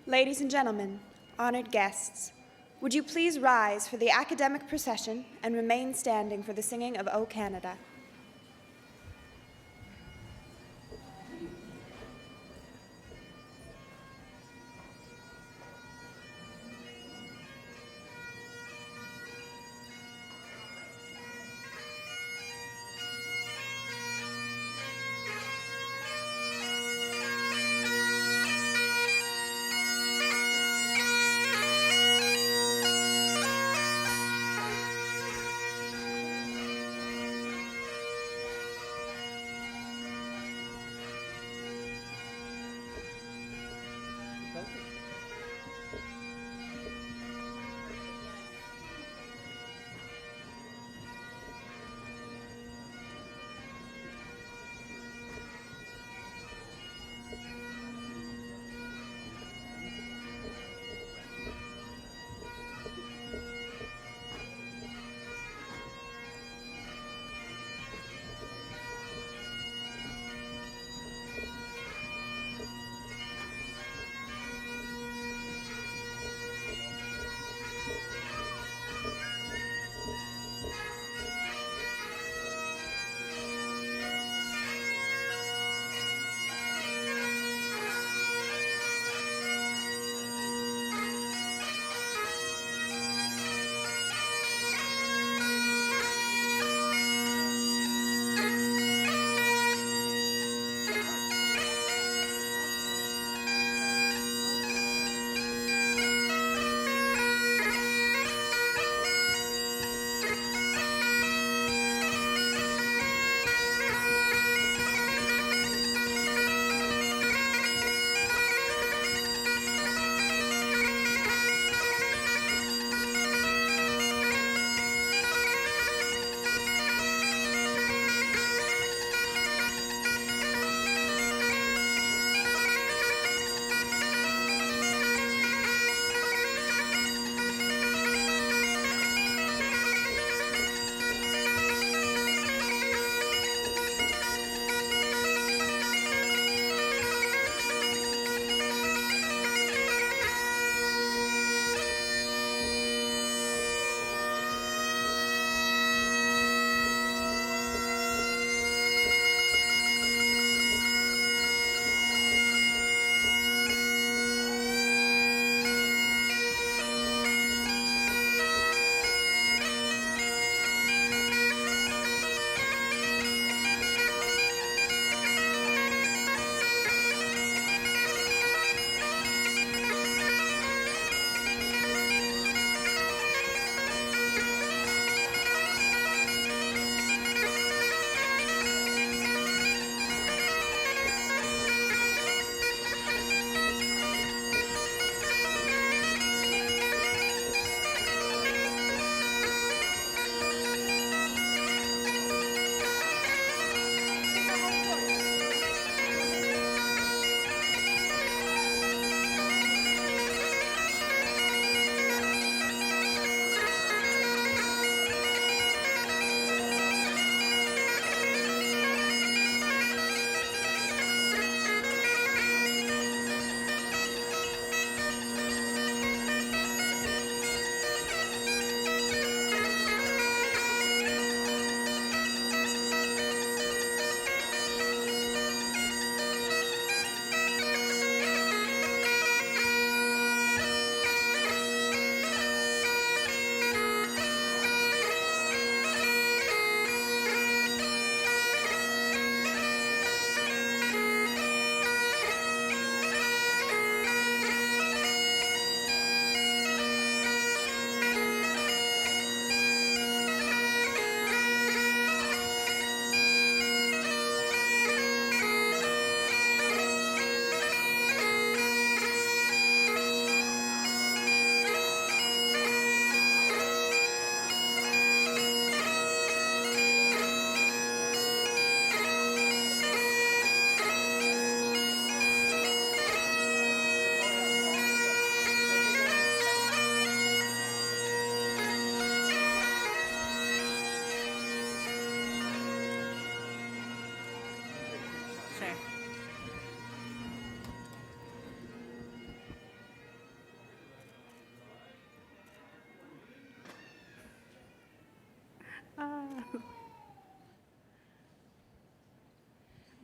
Ladies and gentlemen, honored guests, would you please rise for the academic procession and remain standing for the singing of O Canada?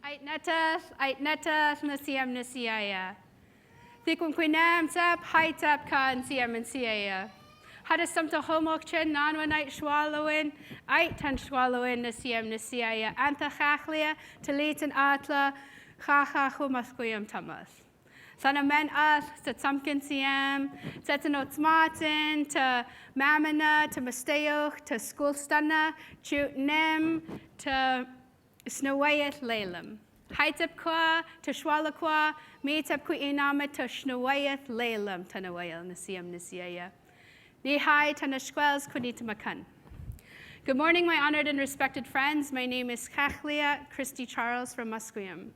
Aitnatas, nasiam nasiaya. Thikum quinam sap, haitap kan siam and siaya. Hadasam to homokchen, nanwanite swallowin, aitan swallowin, nasiam nasiaya. Anta chachlia, talitan atla, chacha chumaskuyam tamas. Sana men us, to tzamkin siam, tetanot smartin, to mamana, to masteoch, to skulstana, chutnem, to snowayeth lelam. Haitap kwa, to shwala kwa, meetap ku inama, to snowayeth lelam, tanawayel, nasiam nasiaya. Nihai tanashkwels kunitamakan. Good morning, my honored and respected friends. My name is Chachlia Christy Charles from Musqueam.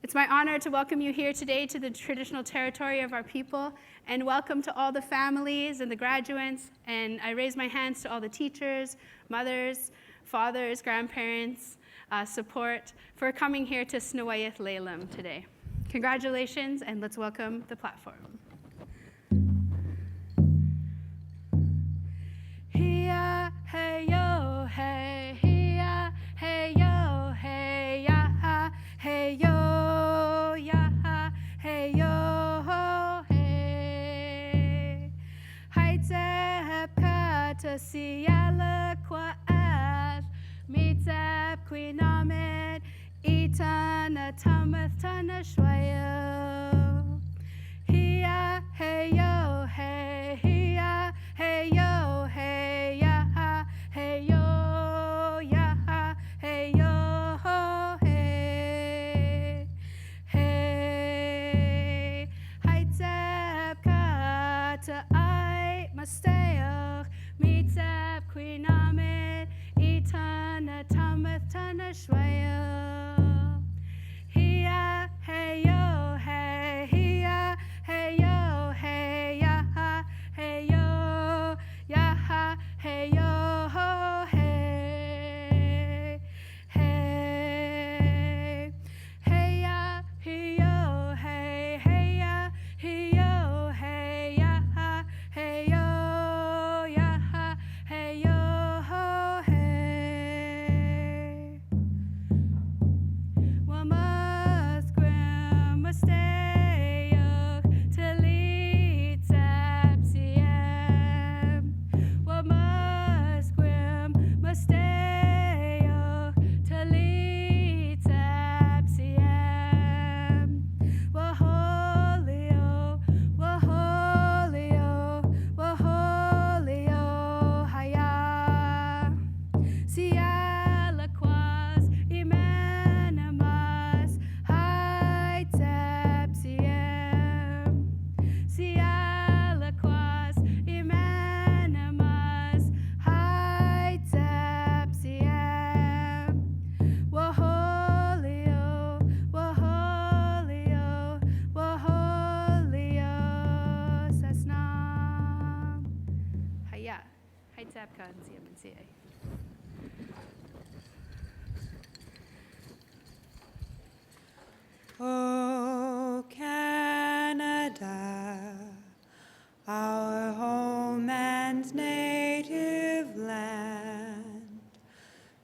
It's my honor to welcome you here today to the traditional territory of our people, and welcome to all the families and the graduates, and I raise my hands to all the teachers, mothers, fathers, grandparents, support for coming here to Snowayeth Leilam today. Congratulations, and let's welcome the platform. Hiya, hey yo, hey, hiya, hey yo, hey ya, hey yo, ya, hey yo, hey. Haitep kata siyala kwa as, mitep kwinamet, itana tamath tana shwayo. Hiya, hey yo, hey, hiya, hey yo, hey ya, hey yo, ya, hey yo, hey, hey. Haitep kata I masteach, mitep kwinamet, itana tamath tana shwayo. Hiya, hey yo, hey, hiya, hey yo, hey ya, hey yo, ya, hey yo, hey, hey, hey ya, hey yo, hey, hey ya, hey yo, hey ya, hey yo, ya, hey yo, hey. Wamas grim mistake talit sapsiem. Wamas grim mistake talit sapsiem. Waholio, waholio, waholio haya. Sialaquas imanamas haitepsiem. Sialaquas imanamas haitepsiem. Waholio, waholio, waholio sasnam. Haya, haitepkan siam and siay. Oh, Canada, our home and native land,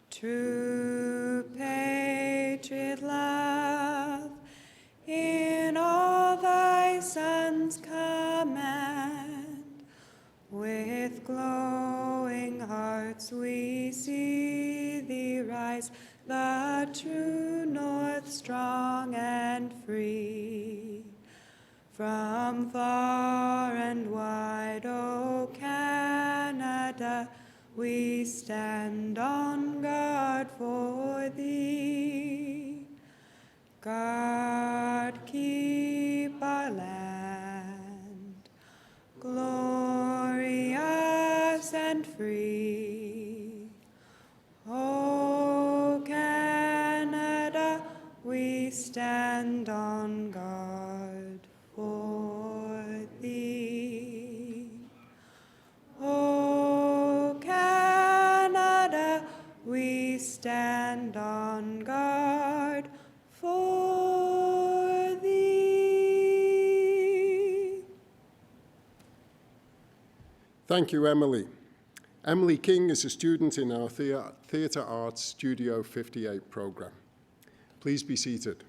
true patriot love, in all thy sons command, with glowing hearts we see thee rise, the true north strong and free. From far and wide, O Canada, we stand on guard for thee. God, keep our land glorious and free. O Canada, we stand on guard for thee. O Canada, we stand on guard for thee. Thank you, Emily. Emily King is a student in our Theatre Arts Studio 58 program. Please be seated.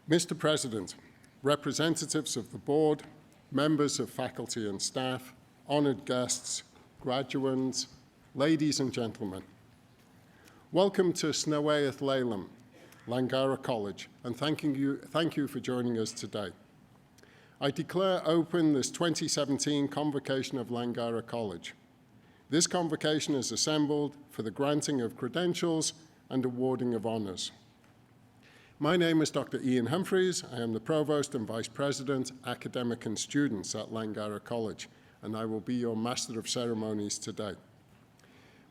Mr. President, representatives of the board, members of faculty and staff, honored guests, graduands, ladies and gentlemen, welcome to Snewydd Leilem, Langara College, and thank you for joining us today. I declare open this 2017 Convocation of Langara College. This convocation is assembled for the granting of credentials and awarding of honors. My name is Dr. Ian Humphreys. I am the Provost and Vice President, Academic and Students at Langara College, and I will be your Master of Ceremonies today.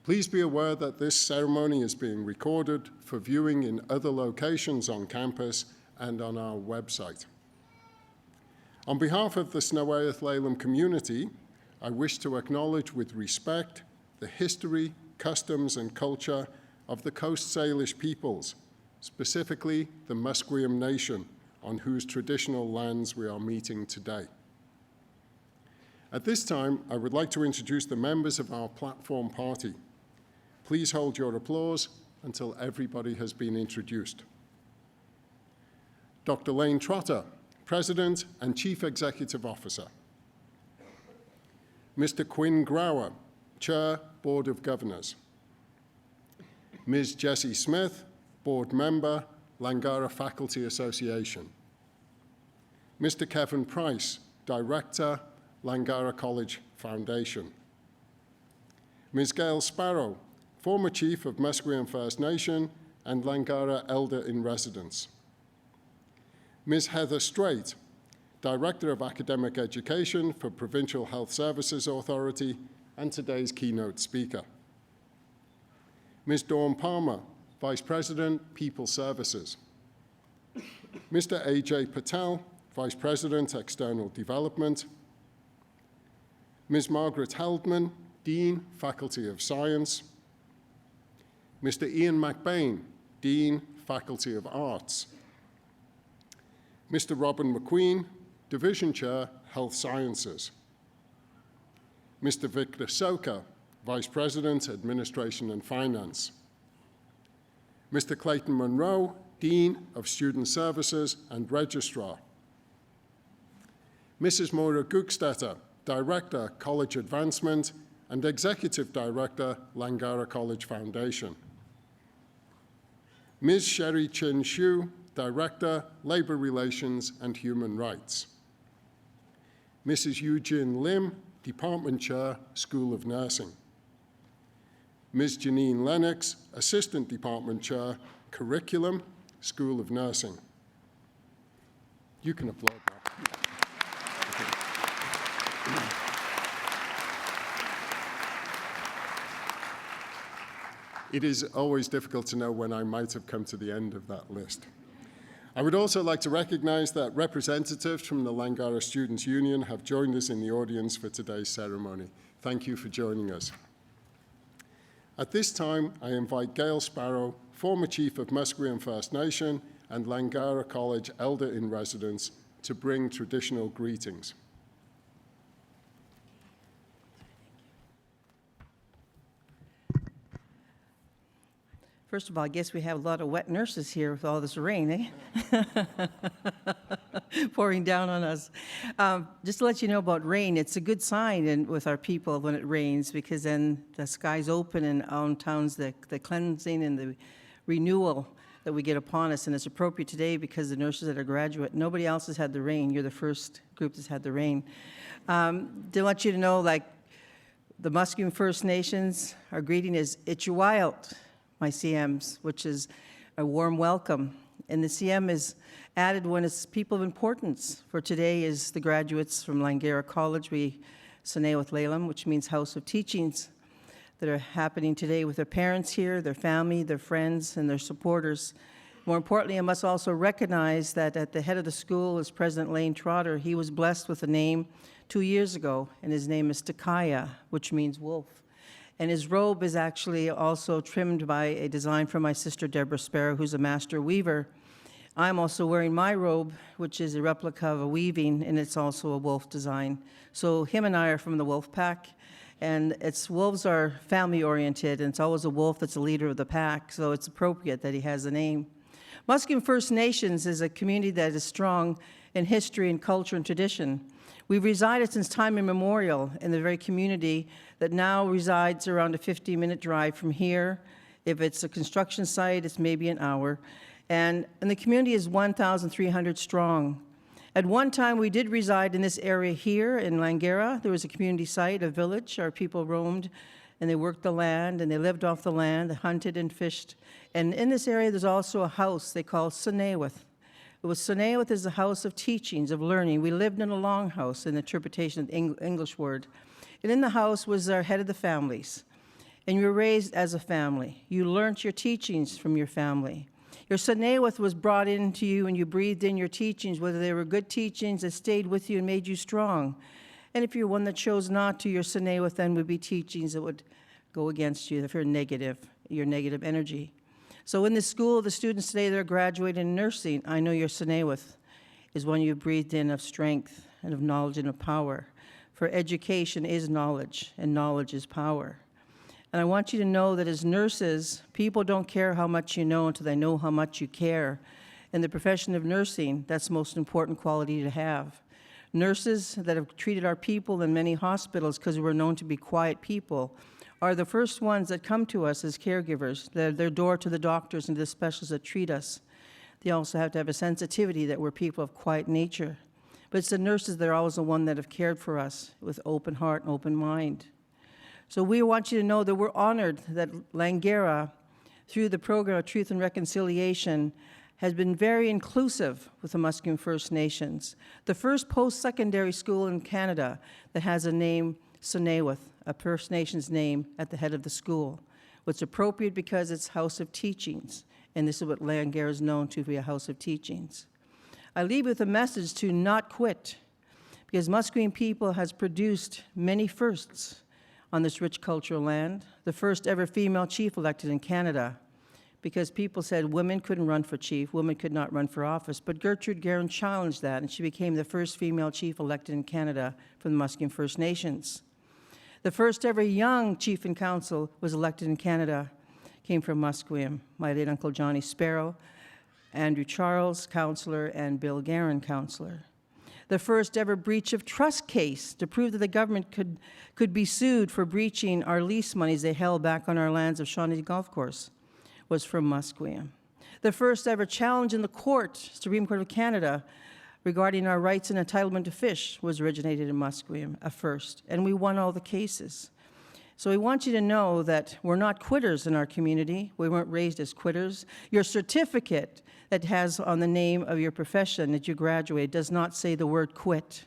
Please be aware that this ceremony is being recorded for viewing in other locations on campus and on our website. On behalf of the Snewydd Leilem community, I wish to acknowledge with respect the history, customs, and culture of the Coast Salish peoples, specifically the Musqueam Nation, on whose traditional lands we are meeting today. At this time, I would like to introduce the members of our platform party. Please hold your applause until everybody has been introduced. Dr. Lane Trotter, President and Chief Executive Officer. Mr. Quinn Grower, Chair, Board of Governors. Ms. Jessie Smith, Board Member, Langara Faculty Association. Mr. Kevin Price, Director, Langara College Foundation. Ms. Gail Sparrow, former Chief of Musqueam First Nation and Langara Elder in Residence. Ms. Heather Strait, Director of Academic Education for Provincial Health Services Authority and today's keynote speaker. Ms. Dawn Palmer, Vice President, People Services. Mr. A.J. Patel, Vice President, External Development. Ms. Margaret Heldman, Dean, Faculty of Science. Mr. Ian McBain, Dean, Faculty of Arts. Mr. Robin McQueen, Division Chair, Health Sciences. Mr. Victor Soka, Vice President, Administration and Finance. Mr. Clayton Monroe, Dean of Student Services and Registrar. Mrs. Moira Gugstetter, Director, College Advancement and Executive Director, Langara College Foundation. Ms. Sherry Chin Shu, Director, Labor Relations and Human Rights. Mrs. Eugene Lim, Department Chair, School of Nursing. Ms. Janine Lennox, Assistant Department Chair, Curriculum, School of Nursing. You can applaud that. It is always difficult to know when I might have come to the end of that list. I would also like to recognize that representatives from the Langara Students' Union have joined us in the audience for today's ceremony. Thank you for joining us. At this time, I invite Gail Sparrow, former Chief of Musqueam First Nation and Langara College Elder in Residence, to bring traditional greetings. First of all, I guess we have a lot of wet nurses here with all this rain, eh? Pouring down on us. Just to let you know about rain, it's a good sign with our people when it rains, because then the skies open and on towns the cleansing and the renewal that we get upon us. And it's appropriate today because the nurses that are graduate, nobody else has had the rain. You're the first group that's had the rain. They want you to know, like the Musqueam First Nations, our greeting is Itchuwilt, my CMs, which is a warm welcome. And the CM is added when it's people of importance. For today is the graduates from Langara College, Snewydd Leilem, which means House of Teachings, that are happening today with their parents here, their family, their friends, and their supporters. More importantly, I must also recognize that at the head of the school is President Lane Trotter. He was blessed with a name 2 years ago, and his name is Takaya, which means wolf. And his robe is actually also trimmed by a design from my sister Deborah Sparrow, who's a master weaver. I'm also wearing my robe, which is a replica of a weaving, and it's also a wolf design. So him and I are from the wolf pack, and wolves are family-oriented, and it's always a wolf that's the leader of the pack, so it's appropriate that he has a name. Musqueam First Nations is a community that is strong in history and culture and tradition. We've resided since time immemorial in the very community that now resides around a 15-minute drive from here. If it's a construction site, it's maybe an hour. And the community is 1,300 strong. At one time, we did reside in this area here in Langara. There was a community site, a village. Our people roamed, and they worked the land, and they lived off the land, they hunted and fished. And in this area, there's also a house they call Senewith. Senewith is a house of teachings, of learning. We lived in a longhouse, in the interpretation of the English word. And in the house was our head of the families. And you were raised as a family. You learned your teachings from your family. Your Senewith was brought into you, and you breathed in your teachings, whether they were good teachings that stayed with you and made you strong. And if you're one that chose not to, your Senewith then would be teachings that would go against you, if you're negative, your negative energy. So in this school, the students today that are graduating in nursing, I know your Senewith is one you breathed in of strength and of knowledge and of power. For education is knowledge, and knowledge is power. And I want you to know that as nurses, people don't care how much you know until they know how much you care. In the profession of nursing, that's the most important quality to have. Nurses that have treated our people in many hospitals, because we're known to be quiet people, are the first ones that come to us as caregivers. They're their door to the doctors and the specialists that treat us. They also have to have a sensitivity that we're people of quiet nature. But it's the nurses that are always the one that have cared for us with open heart and open mind. So we want you to know that we're honored that Langara, through the program of Truth and Reconciliation, has been very inclusive with the Musqueam First Nations. The first post-secondary school in Canada that has a name, Senewith, a First Nations name at the head of the school. What's appropriate because it's House of Teachings, and this is what Langara is known to be, a House of Teachings. I leave with a message to not quit, because Musqueam people has produced many firsts on this rich cultural land. The first ever female chief elected in Canada, because people said women couldn't run for chief, women could not run for office. But Gertrude Guerin challenged that, and she became the first female chief elected in Canada from the Musqueam First Nations. The first ever young chief and council was elected in Canada, came from Musqueam. My late Uncle Johnny Sparrow, Andrew Charles, councillor, and Bill Guerin, councillor. The first ever breach of trust case to prove that the government could be sued for breaching our lease monies they held back on our lands of Shawnee Golf Course was from Musqueam. The first ever challenge in the court, Supreme Court of Canada, regarding our rights and entitlement to fish was originated in Musqueam, a first, and we won all the cases. So we want you to know that we're not quitters in our community. We weren't raised as quitters. Your certificate that has on the name of your profession that you graduated does not say the word quit.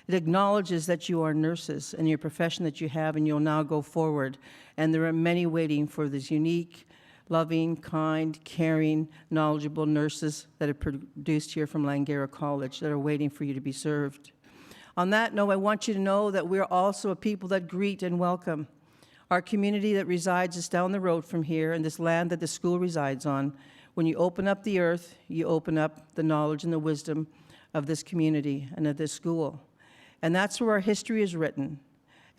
It acknowledges that you are nurses and your profession that you have, and you'll now go forward. And there are many waiting for this unique, loving, kind, caring, knowledgeable nurses that are produced here from Langara College that are waiting for you to be served. On that note, I want you to know that we're also a people that greet and welcome. Our community that resides just down the road from here, and this land that the school resides on. When you open up the earth, you open up the knowledge and the wisdom of this community and of this school. And that's where our history is written.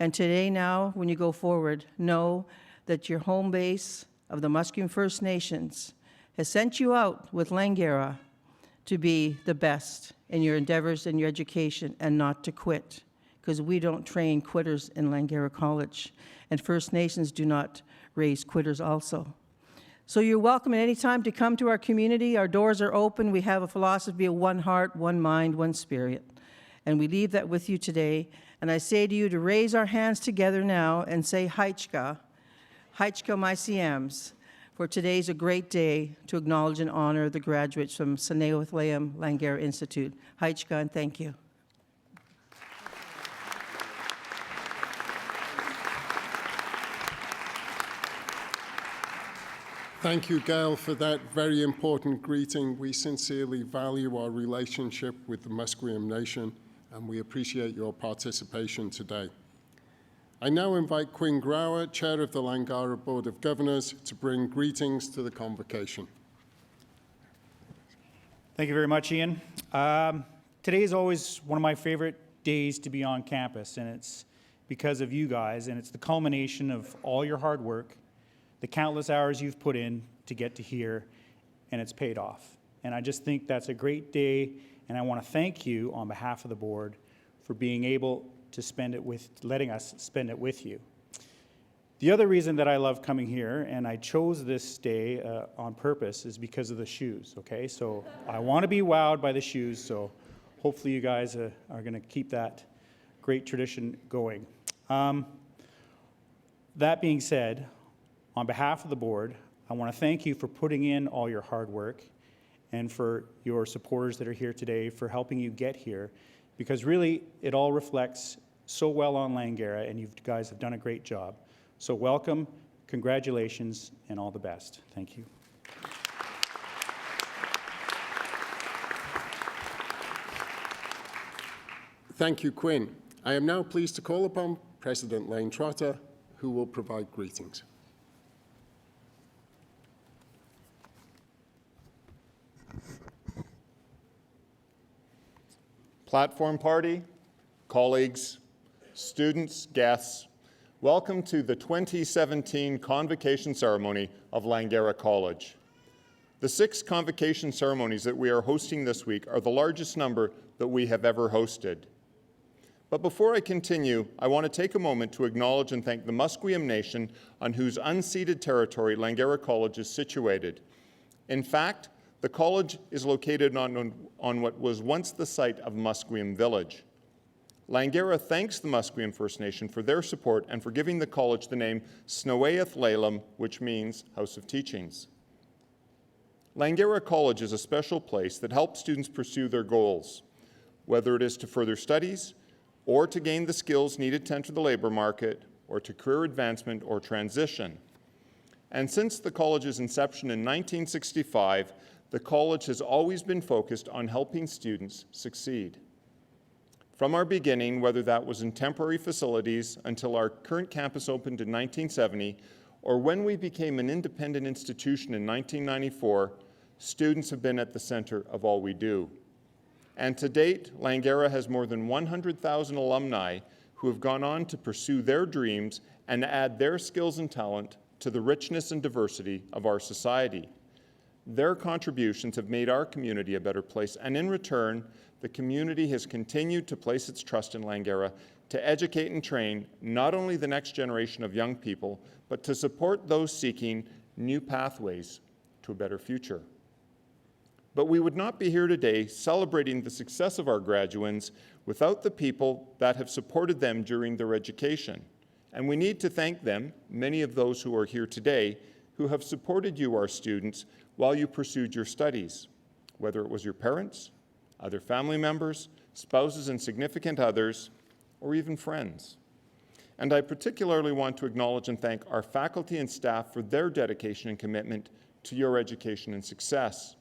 And today now, when you go forward, know that your home base of the Musqueam First Nations has sent you out with Langara to be the best in your endeavors and your education and not to quit, because we don't train quitters in Langara College, and First Nations do not raise quitters also. So you're welcome at any time to come to our community. Our doors are open. We have a philosophy of one heart, one mind, one spirit. And we leave that with you today. And I say to you to raise our hands together now and say Haichka, Haichka Maisiams, for today's a great day to acknowledge and honor the graduates from Senewith Layam Langara Institute. Haichka, and thank you. Thank you, Gail, for that very important greeting. We sincerely value our relationship with the Musqueam Nation, and we appreciate your participation today. I now invite Quinn Grauer, Chair of the Langara Board of Governors, to bring greetings to the Convocation. Thank you very much, Ian. Today is always one of my favorite days to be on campus, and it's because of you guys, and it's the culmination of all your hard work, the countless hours you've put in to get to here, and it's paid off. And I just think that's a great day, and I want to thank you on behalf of the board for being able to letting us spend it with you. The other reason that I love coming here, and I chose this day on purpose, is because of the shoes, okay? So I want to be wowed by the shoes, so hopefully you guys are going to keep that great tradition going. That being said, on behalf of the board, I want to thank you for putting in all your hard work and for your supporters that are here today for helping you get here, because really it all reflects so well on Langara, and you guys have done a great job. So welcome, congratulations, and all the best. Thank you. Thank you, Quinn. I am now pleased to call upon President Lane Trotter, who will provide greetings. Platform party, colleagues, students, guests, welcome to the 2017 Convocation Ceremony of Langara College. The 6 convocation ceremonies that we are hosting this week are the largest number that we have ever hosted. But before I continue, I want to take a moment to acknowledge and thank the Musqueam Nation on whose unceded territory Langara College is situated. In fact, the college is located on what was once the site of Musqueam Village. Langara thanks the Musqueam First Nation for their support and for giving the college the name Snowaeth Lalem, which means House of Teachings. Langara College is a special place that helps students pursue their goals, whether it is to further studies, or to gain the skills needed to enter the labor market, or to career advancement or transition. And since the college's inception in 1965, the college has always been focused on helping students succeed. From our beginning, whether that was in temporary facilities until our current campus opened in 1970, or when we became an independent institution in 1994, students have been at the center of all we do. And to date, Langara has more than 100,000 alumni who have gone on to pursue their dreams and add their skills and talent to the richness and diversity of our society. Their contributions have made our community a better place, and in return, the community has continued to place its trust in Langara to educate and train not only the next generation of young people, but to support those seeking new pathways to a better future. But we would not be here today celebrating the success of our graduands without the people that have supported them during their education. And we need to thank them, many of those who are here today, who have supported you, our students, while you pursued your studies, whether it was your parents, other family members, spouses and significant others, or even friends. And I particularly want to acknowledge and thank our faculty and staff for their dedication and commitment to your education and success.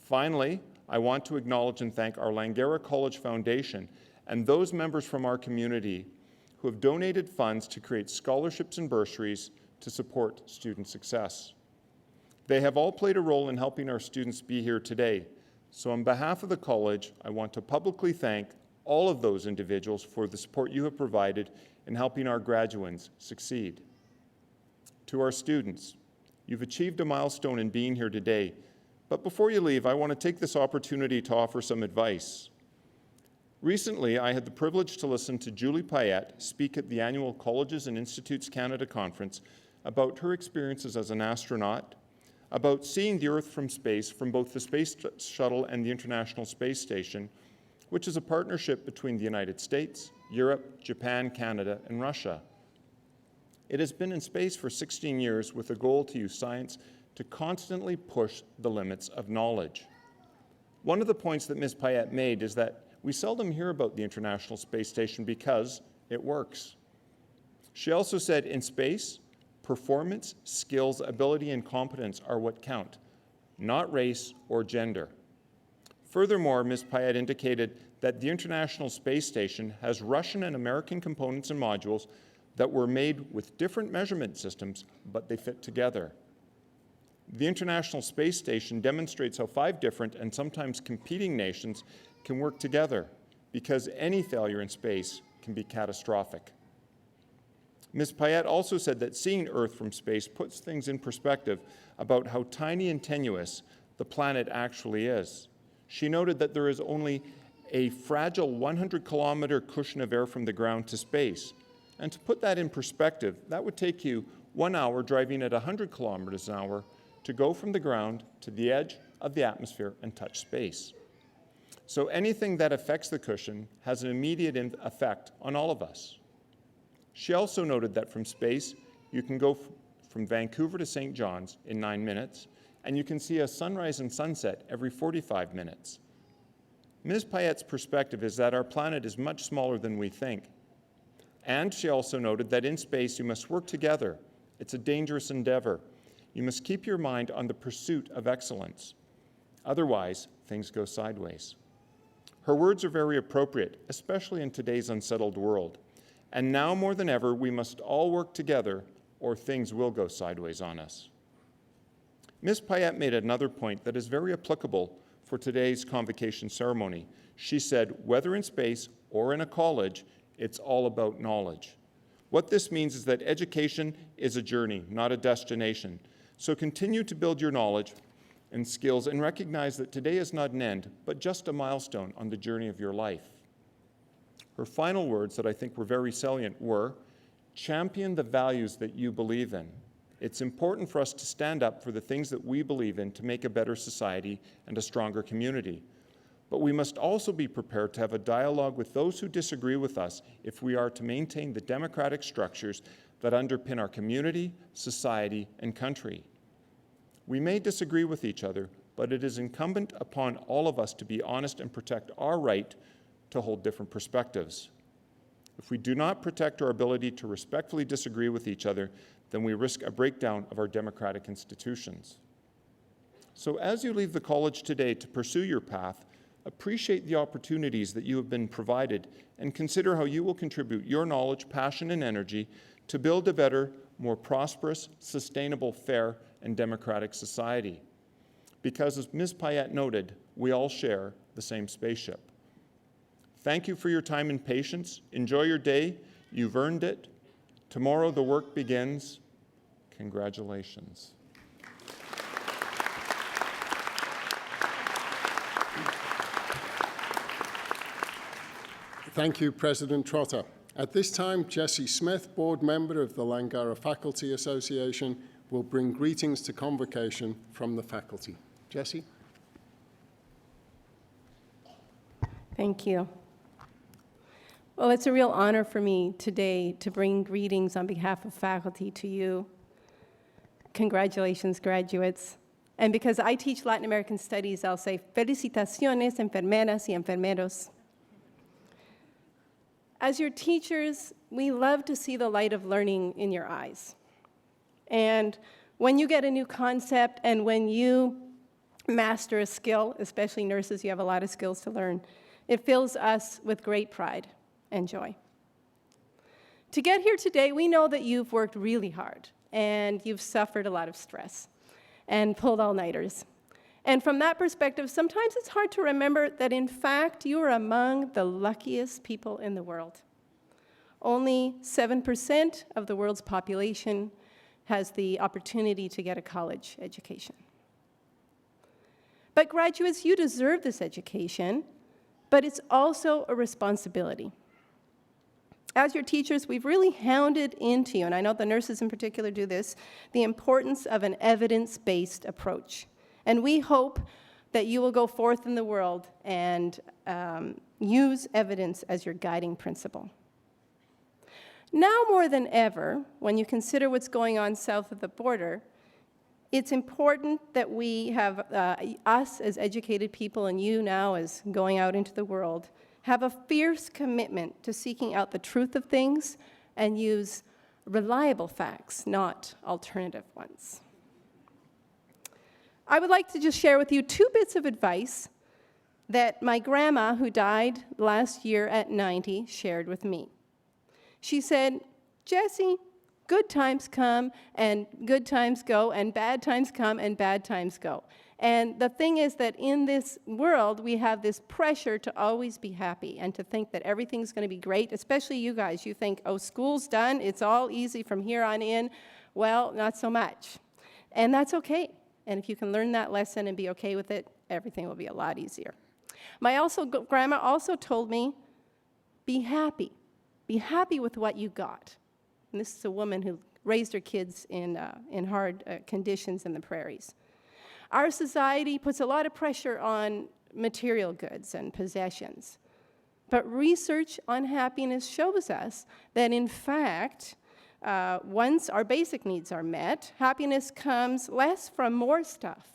Finally, I want to acknowledge and thank our Langara College Foundation and those members from our community who have donated funds to create scholarships and bursaries to support student success. They have all played a role in helping our students be here today. So on behalf of the college, I want to publicly thank all of those individuals for the support you have provided in helping our graduands succeed. To our students, you've achieved a milestone in being here today, but before you leave, I want to take this opportunity to offer some advice. Recently, I had the privilege to listen to Julie Payette speak at the annual Colleges and Institutes Canada conference about her experiences as an astronaut, about seeing the Earth from space from both the Space Shuttle and the International Space Station, which is a partnership between the United States, Europe, Japan, Canada, and Russia. It has been in space for 16 years with a goal to use science to constantly push the limits of knowledge. One of the points that Ms. Payette made is that we seldom hear about the International Space Station because it works. She also said in space, performance, skills, ability, and competence are what count, not race or gender. Furthermore, Ms. Payette indicated that the International Space Station has Russian and American components and modules that were made with different measurement systems, but they fit together. The International Space Station demonstrates how 5 different and sometimes competing nations can work together, because any failure in space can be catastrophic. Ms. Payette also said that seeing Earth from space puts things in perspective about how tiny and tenuous the planet actually is. She noted that there is only a fragile 100-kilometer cushion of air from the ground to space. And to put that in perspective, that would take you 1 hour driving at 100 kilometers an hour to go from the ground to the edge of the atmosphere and touch space. So anything that affects the cushion has an immediate effect on all of us. She also noted that from space, you can go from Vancouver to St. John's in 9 minutes, and you can see a sunrise and sunset every 45 minutes. Ms. Payette's perspective is that our planet is much smaller than we think. And she also noted that in space, you must work together. It's a dangerous endeavor. You must keep your mind on the pursuit of excellence. Otherwise, things go sideways. Her words are very appropriate, especially in today's unsettled world. And now more than ever, we must all work together or things will go sideways on us. Ms. Payette made another point that is very applicable for today's convocation ceremony. She said, whether in space or in a college, it's all about knowledge. What this means is that education is a journey, not a destination. So continue to build your knowledge and skills and recognize that today is not an end, but just a milestone on the journey of your life. Her final words that I think were very salient were, champion the values that you believe in. It's important for us to stand up for the things that we believe in to make a better society and a stronger community. But we must also be prepared to have a dialogue with those who disagree with us if we are to maintain the democratic structures that underpin our community, society, and country. We may disagree with each other, but it is incumbent upon all of us to be honest and protect our right to hold different perspectives. If we do not protect our ability to respectfully disagree with each other, then we risk a breakdown of our democratic institutions. So as you leave the college today to pursue your path, appreciate the opportunities that you have been provided and consider how you will contribute your knowledge, passion, and energy to build a better, more prosperous, sustainable, fair, and democratic society. Because as Ms. Payette noted, we all share the same spaceship. Thank you for your time and patience. Enjoy your day. You've earned it. Tomorrow the work begins. Congratulations. Thank you, President Trotter. At this time, Jessie Smith, board member of the Langara Faculty Association, will bring greetings to Convocation from the faculty. Jessie? Thank you. Well, it's a real honor for me today to bring greetings on behalf of faculty to you. Congratulations, graduates. And because I teach Latin American studies, I'll say, felicitaciones, enfermeras y enfermeros. As your teachers, we love to see the light of learning in your eyes. And when you get a new concept and when you master a skill, especially nurses, you have a lot of skills to learn, it fills us with great pride and joy. To get here today, we know that you've worked really hard and you've suffered a lot of stress and pulled all-nighters. And from that perspective, sometimes it's hard to remember that in fact you are among the luckiest people in the world. Only 7% of the world's population has the opportunity to get a college education. But graduates, you deserve this education, but it's also a responsibility. As your teachers, we've really hounded into you, and I know the nurses in particular do this, the importance of an evidence-based approach. And we hope that you will go forth in the world and use evidence as your guiding principle. Now more than ever, when you consider what's going on south of the border, it's important that we have, us as educated people and you now as going out into the world, have a fierce commitment to seeking out the truth of things and use reliable facts, not alternative ones. I would like to just share with you 2 bits of advice that my grandma, who died last year at 90, shared with me. She said, Jesse, good times come and good times go, and bad times come and bad times go. And the thing is that in this world, we have this pressure to always be happy and to think that everything's going to be great, especially you guys. You think, oh, school's done, it's all easy from here on in. Well, not so much. And that's okay. And if you can learn that lesson and be okay with it, everything will be a lot easier. My grandma also told me, be happy. Be happy with what you got. And this is a woman who raised her kids in hard conditions in the prairies. Our society puts a lot of pressure on material goods and possessions. But research on happiness shows us that, in fact, once our basic needs are met, happiness comes less from more stuff,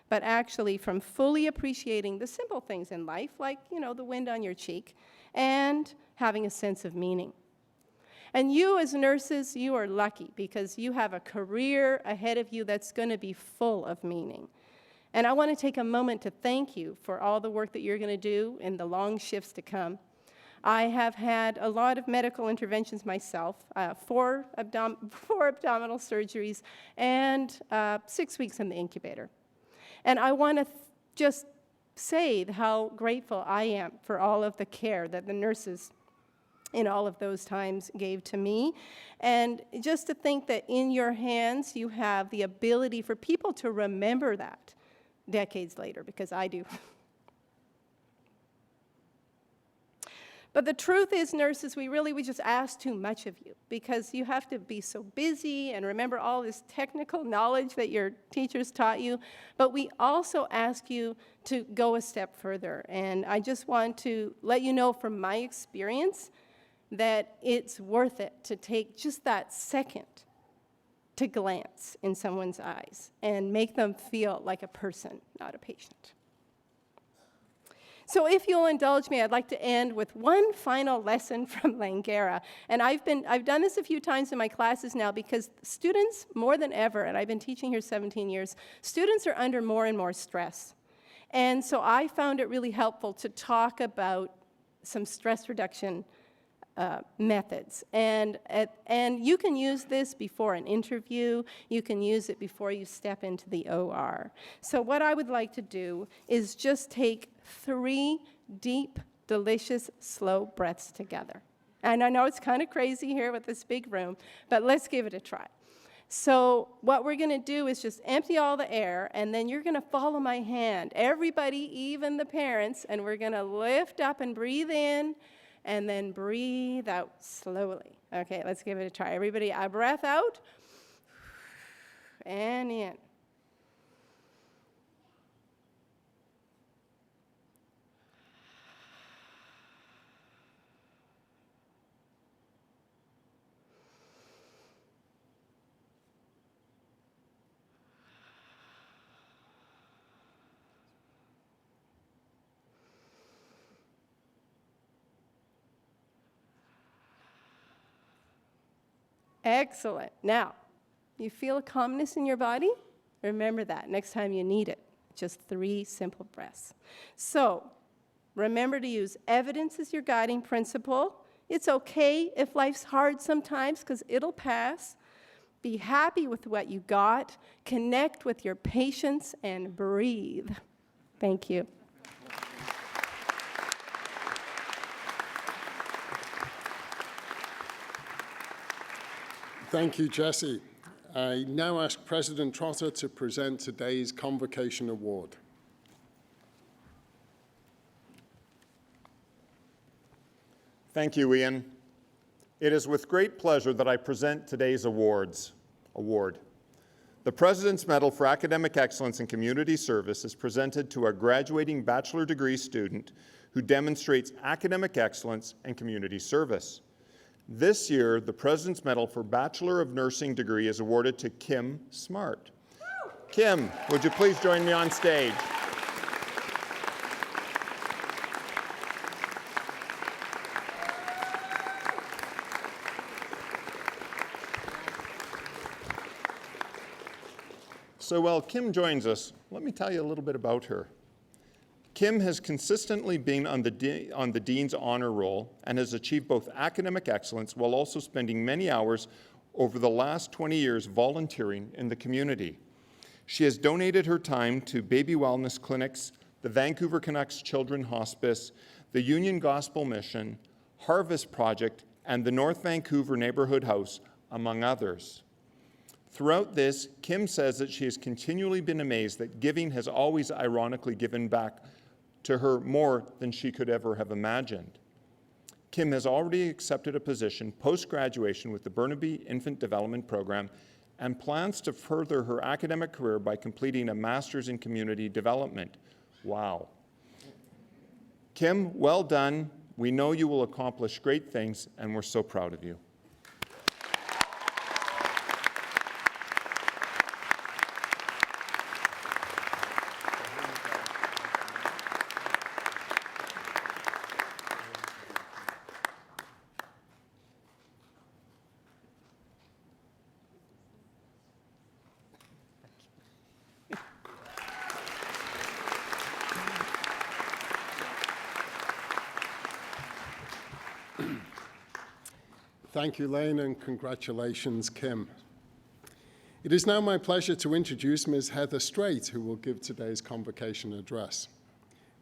but actually from fully appreciating the simple things in life, like, the wind on your cheek, and having a sense of meaning. And you as nurses, you are lucky because you have a career ahead of you that's going to be full of meaning. And I want to take a moment to thank you for all the work that you're going to do in the long shifts to come. I have had a lot of medical interventions myself, 4 abdominal surgeries, and 6 weeks in the incubator. And I want to just say how grateful I am for all of the care that the nurses in all of those times gave to me. And just to think that in your hands you have the ability for people to remember that decades later, because I do. But the truth is, nurses, we just ask too much of you because you have to be so busy and remember all this technical knowledge that your teachers taught you. But we also ask you to go a step further. And I just want to let you know from my experience that it's worth it to take just that second to glance in someone's eyes and make them feel like a person, not a patient. So if you'll indulge me, I'd like to end with one final lesson from Langara. And I've done this a few times in my classes now because students, more than ever, and I've been teaching here 17 years, students are under more and more stress. And so I found it really helpful to talk about some stress reduction methods. And you can use this before an interview. You can use it before you step into the OR. So what I would like to do is just take 3 deep, delicious, slow breaths together. And I know it's kind of crazy here with this big room, but let's give it a try. So what we're going to do is just empty all the air, and then you're going to follow my hand. Everybody, even the parents, and we're going to lift up and breathe in, and then breathe out slowly. Okay, let's give it a try. Everybody, a breath out, and in. Excellent. Now, you feel a calmness in your body? Remember that next time you need it. Just 3 simple breaths. So, remember to use evidence as your guiding principle. It's okay if life's hard sometimes because it'll pass. Be happy with what you got. Connect with your patients and breathe. Thank you. Thank you, Jesse. I now ask President Trotter to present today's Convocation Award. Thank you, Ian. It is with great pleasure that I present today's award. The President's Medal for Academic Excellence in Community Service is presented to a graduating bachelor degree student who demonstrates academic excellence and community service. This year, the President's Medal for Bachelor of Nursing degree is awarded to Kim Smart. Kim, would you please join me on stage? So while Kim joins us, let me tell you a little bit about her. Kim has consistently been on the Dean's Honor Roll and has achieved both academic excellence while also spending many hours over the last 20 years volunteering in the community. She has donated her time to baby wellness clinics, the Vancouver Canucks Children Hospice, the Union Gospel Mission, Harvest Project, and the North Vancouver Neighborhood House, among others. Throughout this, Kim says that she has continually been amazed that giving has always ironically given back to her more than she could ever have imagined. Kim has already accepted a position post-graduation with the Burnaby Infant Development Program and plans to further her academic career by completing a Master's in Community Development. Wow. Kim, well done. We know you will accomplish great things, and we're so proud of you. Thank you, Lane, and congratulations, Kim. It is now my pleasure to introduce Ms. Heather Strait, who will give today's convocation address.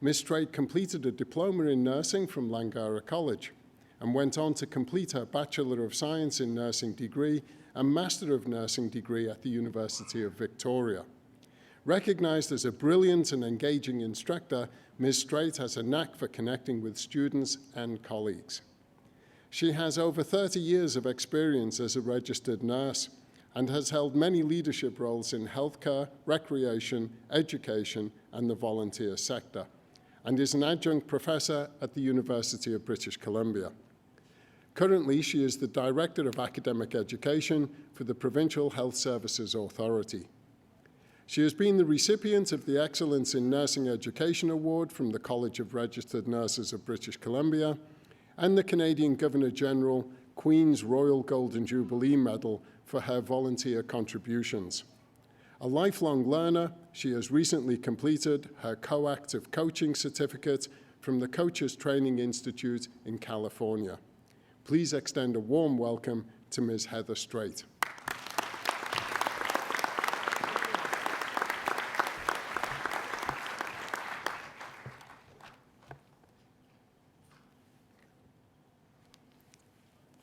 Ms. Strait completed a diploma in nursing from Langara College and went on to complete her Bachelor of Science in Nursing degree and Master of Nursing degree at the University of Victoria. Recognized as a brilliant and engaging instructor, Ms. Strait has a knack for connecting with students and colleagues. She has over 30 years of experience as a registered nurse and has held many leadership roles in healthcare, recreation, education, and the volunteer sector, and is an adjunct professor at the University of British Columbia. Currently, she is the Director of Academic Education for the Provincial Health Services Authority. She has been the recipient of the Excellence in Nursing Education Award from the College of Registered Nurses of British Columbia and the Canadian Governor-General Queen's Royal Golden Jubilee Medal for her volunteer contributions. A lifelong learner, she has recently completed her co-active coaching certificate from the Coaches Training Institute in California. Please extend a warm welcome to Ms. Heather Strait.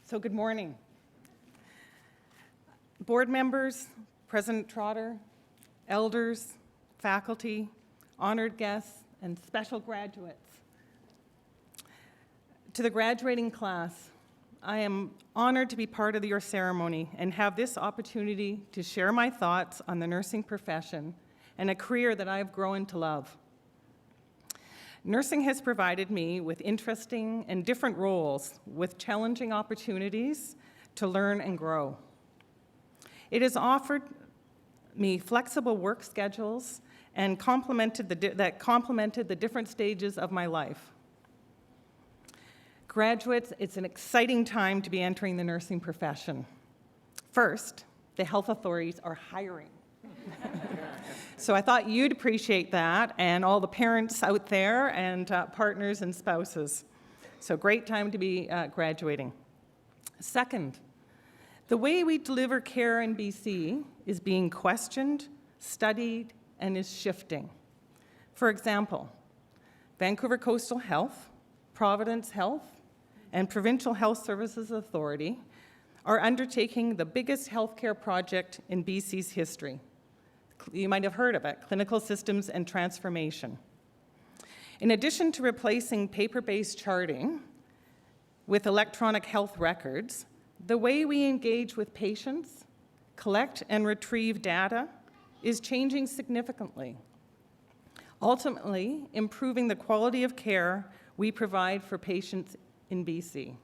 So good morning. Board members, President Trotter, elders, faculty, honored guests, and special graduates. To the graduating class, I am honored to be part of your ceremony and have this opportunity to share my thoughts on the nursing profession and a career that I have grown to love. Nursing has provided me with interesting and different roles with challenging opportunities to learn and grow. It has offered me flexible work schedules and complemented the different stages of my life. Graduates, it's an exciting time to be entering the nursing profession. First, the health authorities are hiring. So I thought you'd appreciate that, and all the parents out there and partners and spouses. So great time to be graduating. Second, the way we deliver care in BC is being questioned, studied, and is shifting. For example, Vancouver Coastal Health, Providence Health, and Provincial Health Services Authority are undertaking the biggest healthcare project in BC's history. You might have heard of it, Clinical Systems and Transformation. In addition to replacing paper-based charting with electronic health records, the way we engage with patients, collect and retrieve data is changing significantly, ultimately improving the quality of care we provide for patients in BC.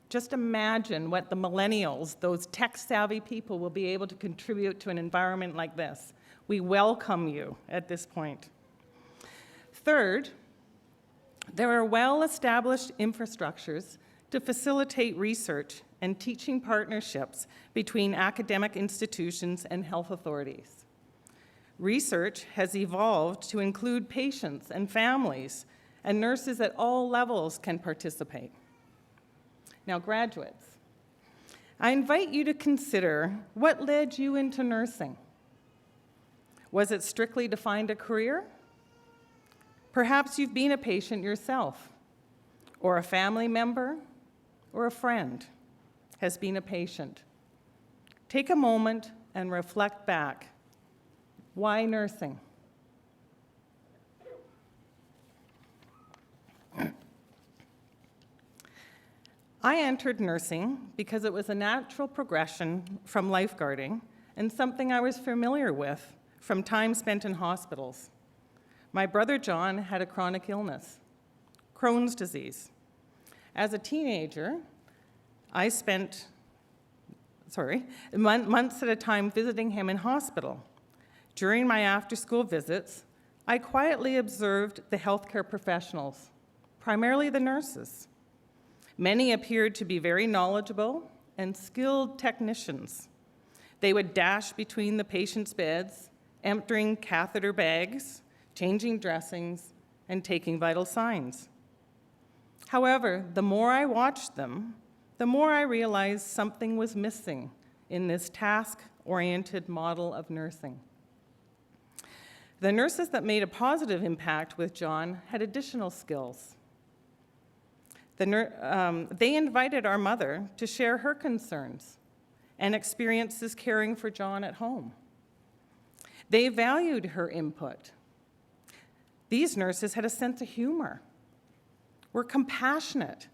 Just imagine what the millennials, those tech-savvy people, will be able to contribute to an environment like this. We welcome you at this point. Third, there are well-established infrastructures to facilitate research and teaching partnerships between academic institutions and health authorities. Research has evolved to include patients and families, and nurses at all levels can participate. Now, graduates, I invite you to consider what led you into nursing. Was it strictly to find a career? Perhaps you've been a patient yourself, or a family member, or a friend has been a patient. Take a moment and reflect back. Why nursing? I entered nursing because it was a natural progression from lifeguarding and something I was familiar with from time spent in hospitals. My brother John had a chronic illness, Crohn's disease. As a teenager, I spent months at a time visiting him in hospital. During my after-school visits, I quietly observed the healthcare professionals, primarily the nurses. Many appeared to be very knowledgeable and skilled technicians. They would dash between the patient's beds, emptying catheter bags, changing dressings, and taking vital signs. However, the more I watched them, the more I realized something was missing in this task-oriented model of nursing. The nurses that made a positive impact with John had additional skills. They invited our mother to share her concerns and experiences caring for John at home. They valued her input. These nurses had a sense of humor, were compassionate,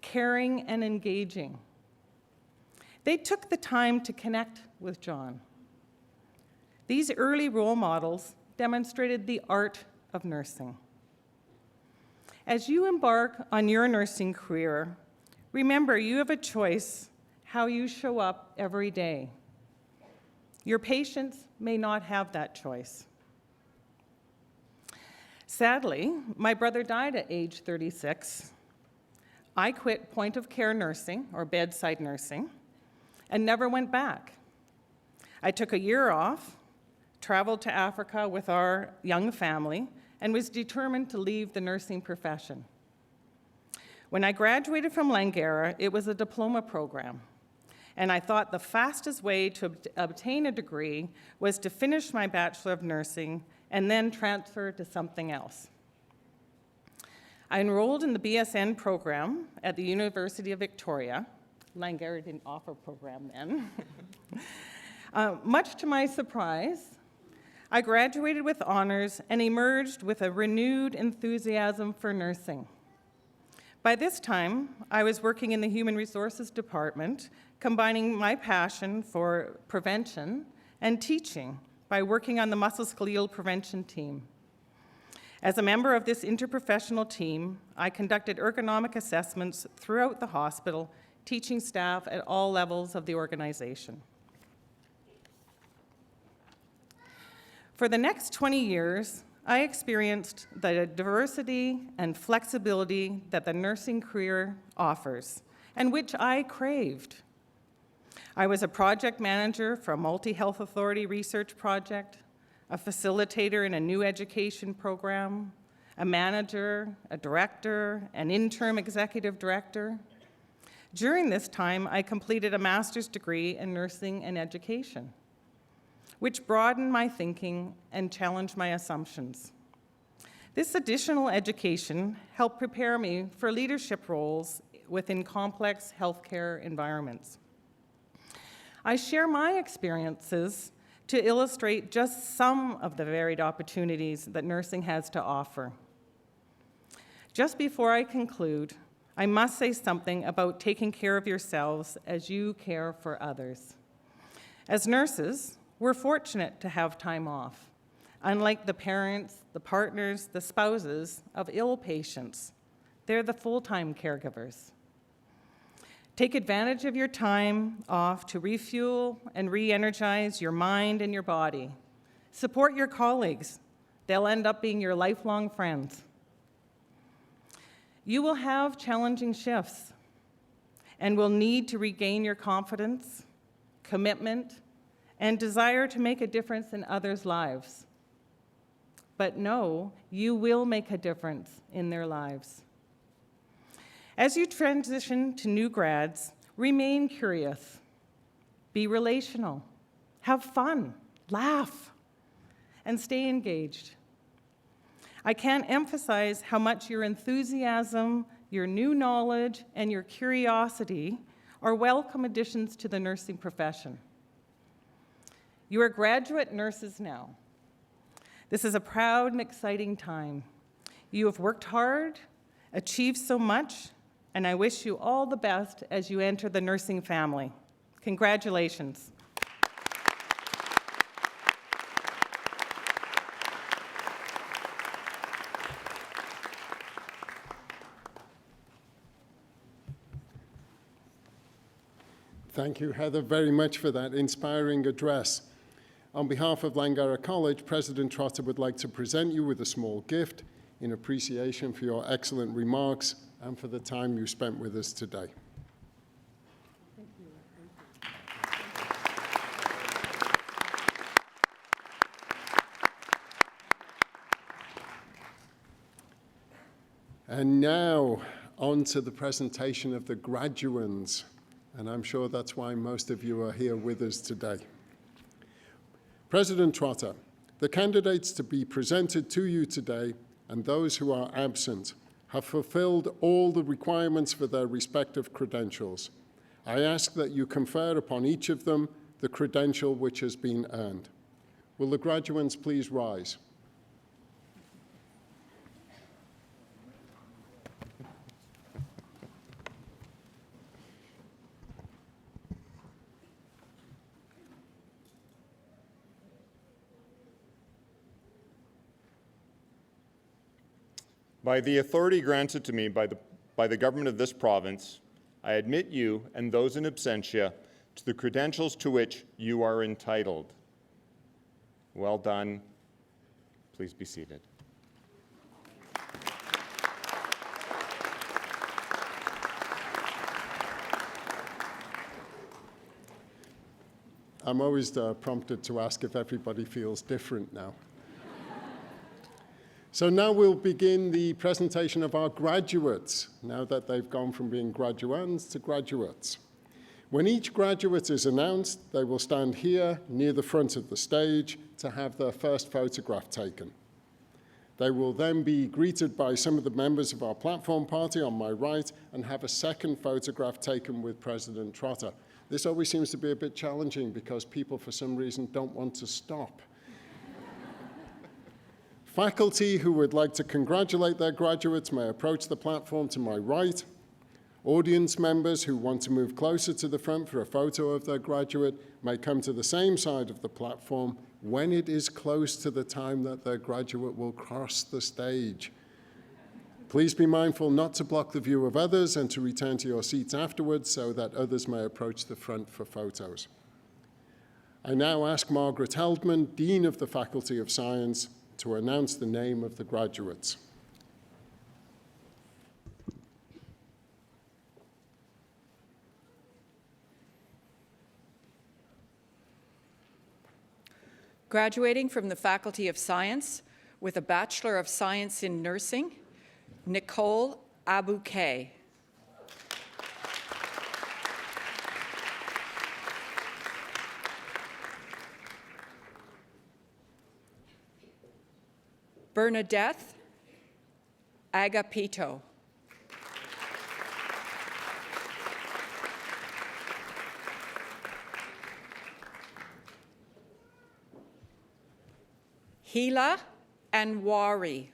caring, and engaging. They took the time to connect with John. These early role models demonstrated the art of nursing. As you embark on your nursing career, remember you have a choice how you show up every day. Your patients may not have that choice. Sadly, my brother died at age 36. I quit point-of-care nursing, or bedside nursing, and never went back. I took a year off, traveled to Africa with our young family, and was determined to leave the nursing profession. When I graduated from Langara, it was a diploma program, and I thought the fastest way to obtain a degree was to finish my Bachelor of Nursing and then transfer to something else. I enrolled in the BSN program at the University of Victoria. Langara didn't offer a program then. Much to my surprise, I graduated with honors and emerged with a renewed enthusiasm for nursing. By this time, I was working in the Human Resources Department, combining my passion for prevention and teaching by working on the musculoskeletal prevention team. As a member of this interprofessional team, I conducted ergonomic assessments throughout the hospital, teaching staff at all levels of the organization. For the next 20 years, I experienced the diversity and flexibility that the nursing career offers, and which I craved. I was a project manager for a multi-health authority research project, a facilitator in a new education program, a manager, a director, an interim executive director. During this time, I completed a master's degree in nursing and education, which broadened my thinking and challenged my assumptions. This additional education helped prepare me for leadership roles within complex healthcare environments. I share my experiences to illustrate just some of the varied opportunities that nursing has to offer. Just before I conclude, I must say something about taking care of yourselves as you care for others. As nurses, we're fortunate to have time off, unlike the parents, the partners, the spouses of ill patients. They're the full-time caregivers. Take advantage of your time off to refuel and re-energize your mind and your body. Support your colleagues. They'll end up being your lifelong friends. You will have challenging shifts and will need to regain your confidence, commitment, and desire to make a difference in others' lives. But know you will make a difference in their lives. As you transition to new grads, remain curious, be relational, have fun, laugh, and stay engaged. I can't emphasize how much your enthusiasm, your new knowledge, and your curiosity are welcome additions to the nursing profession. You are graduate nurses now. This is a proud and exciting time. You have worked hard, achieved so much, and I wish you all the best as you enter the nursing family. Congratulations. Thank you, Heather, very much for that inspiring address. On behalf of Langara College, President Trotter would like to present you with a small gift in appreciation for your excellent remarks and for the time you spent with us today. And now, on to the presentation of the graduands. And I'm sure that's why most of you are here with us today. President Trotter, the candidates to be presented to you today and those who are absent have fulfilled all the requirements for their respective credentials. I ask that you confer upon each of them the credential which has been earned. Will the graduands please rise? By the authority granted to me by the government of this province, I admit you and those in absentia to the credentials to which you are entitled. Well done. Please be seated. I'm always prompted to ask if everybody feels different now. So now we'll begin the presentation of our graduates, now that they've gone from being graduands to graduates. When each graduate is announced, they will stand here near the front of the stage to have their first photograph taken. They will then be greeted by some of the members of our platform party on my right and have a second photograph taken with President Trotter. This always seems to be a bit challenging because people, for some reason, don't want to stop. Faculty who would like to congratulate their graduates may approach the platform to my right. Audience members who want to move closer to the front for a photo of their graduate may come to the same side of the platform when it is close to the time that their graduate will cross the stage. Please be mindful not to block the view of others and to return to your seats afterwards so that others may approach the front for photos. I now ask Margaret Heldman, Dean of the Faculty of Science, to announce the name of the graduates. Graduating from the Faculty of Science with a Bachelor of Science in Nursing, Nicole Abouquet. Bernadette Agapito. Hila Anwari.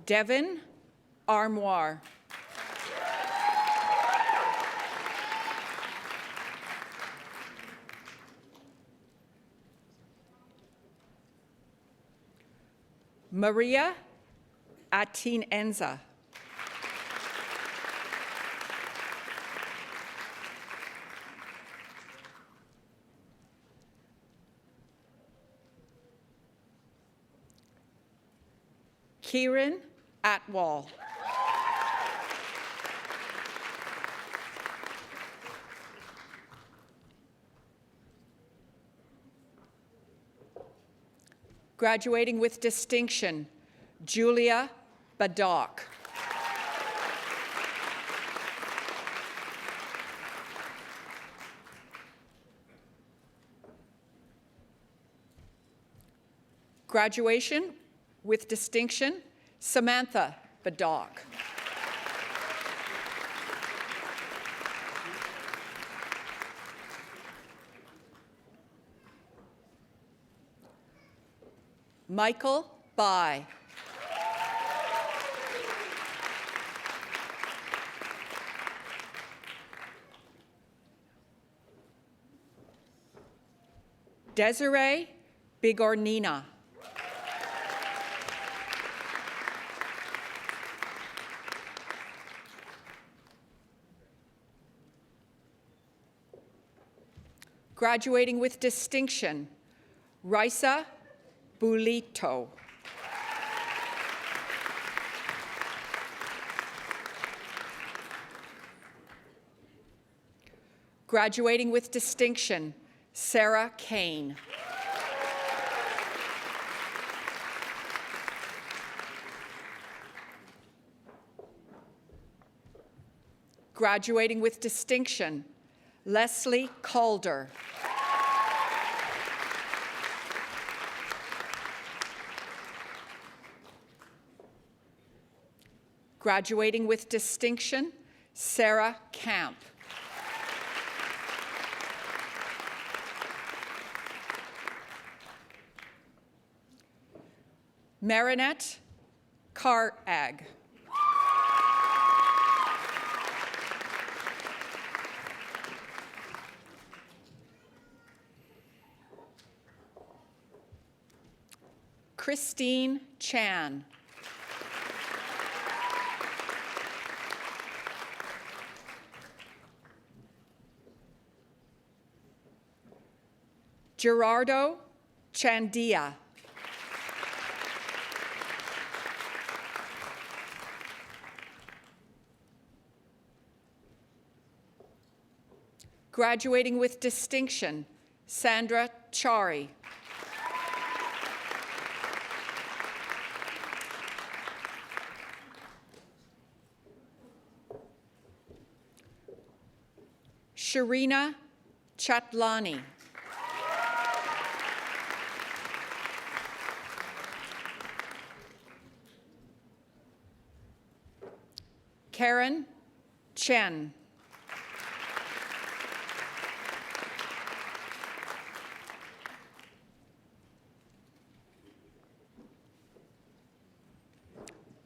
Devin Armoire. Maria Atinenza. Kieran Atwall. Graduating with distinction, Julia Badock. Graduation with distinction, Samantha Badock. Michael Bai. Desiree Bigornina. Graduating with distinction, Raisa Bulito. Graduating with distinction, Sarah Kane. Graduating with distinction, Leslie Calder. Graduating with distinction, Sarah Camp. Marinette Carag. Christine Chan. Gerardo Chandia. Graduating with distinction, Sandra Chari. Sharina Chatlani. Karen Chen.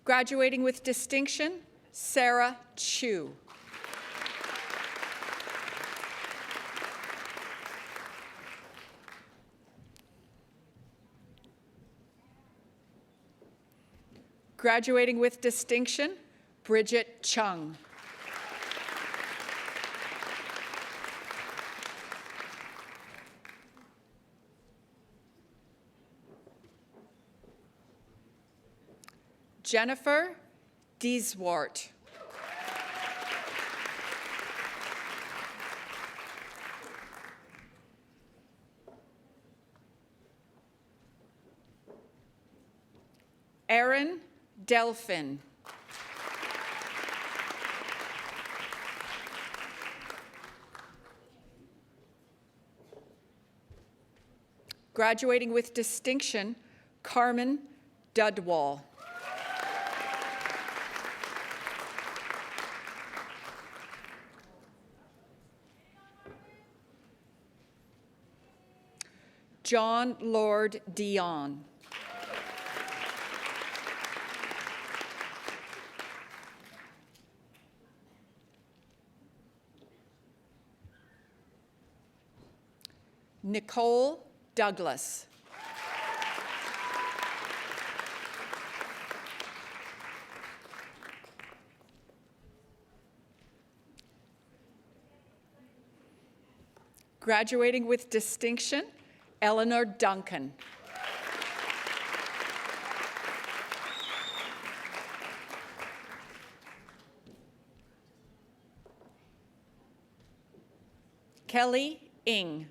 Graduating with distinction, Sarah Chu. Graduating with distinction, Bridget Chung. Jennifer Dieswart. Erin Delphin. Graduating with distinction, Carmen Dudwall. John Lord Dion. Nicole Douglas. Graduating with distinction, Eleanor Duncan. Kelly Ng.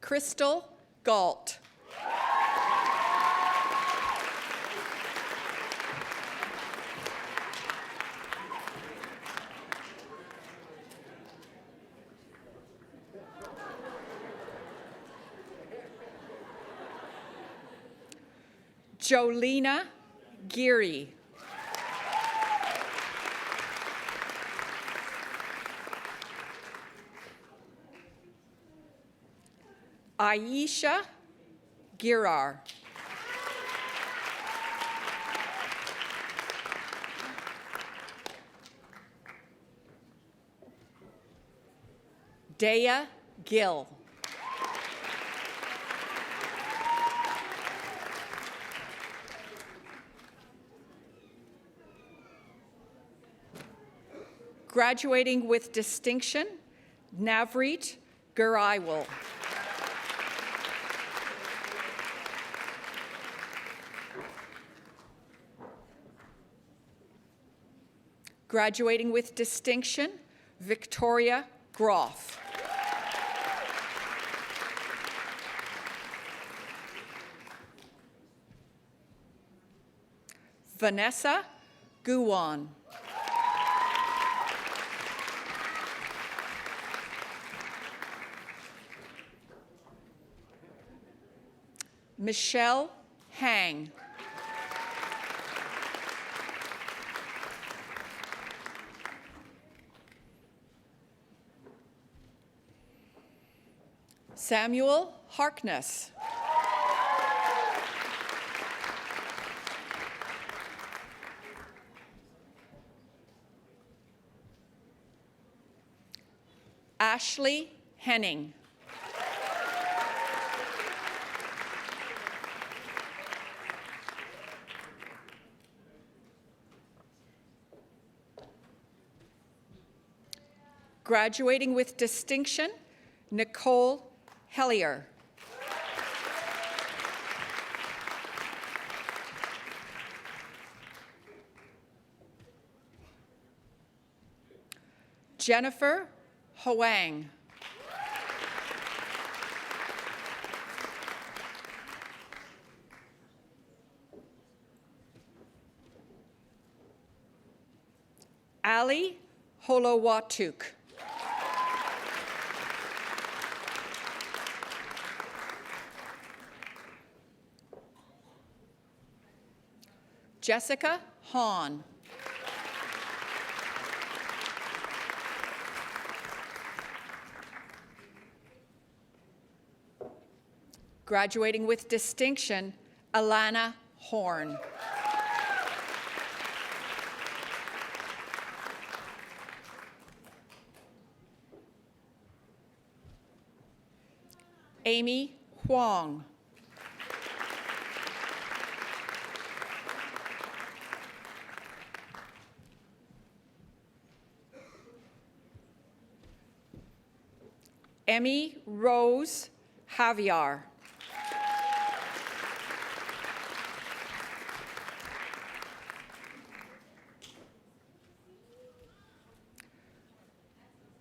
Crystal Galt. Jolena Geary. Aisha Girar. Daya Gill. Graduating with distinction, Navreet Guraiwal. Graduating with distinction, Victoria Groff. Vanessa Guwan. Michelle Hang. Samuel Harkness. Ashley Henning. Graduating with distinction, Nicole Hellier. Jennifer Hoang. Ali Holowatuk. Jessica Hahn. Graduating with distinction, Alana Horn. Amy Huang. Emmy Rose Javier.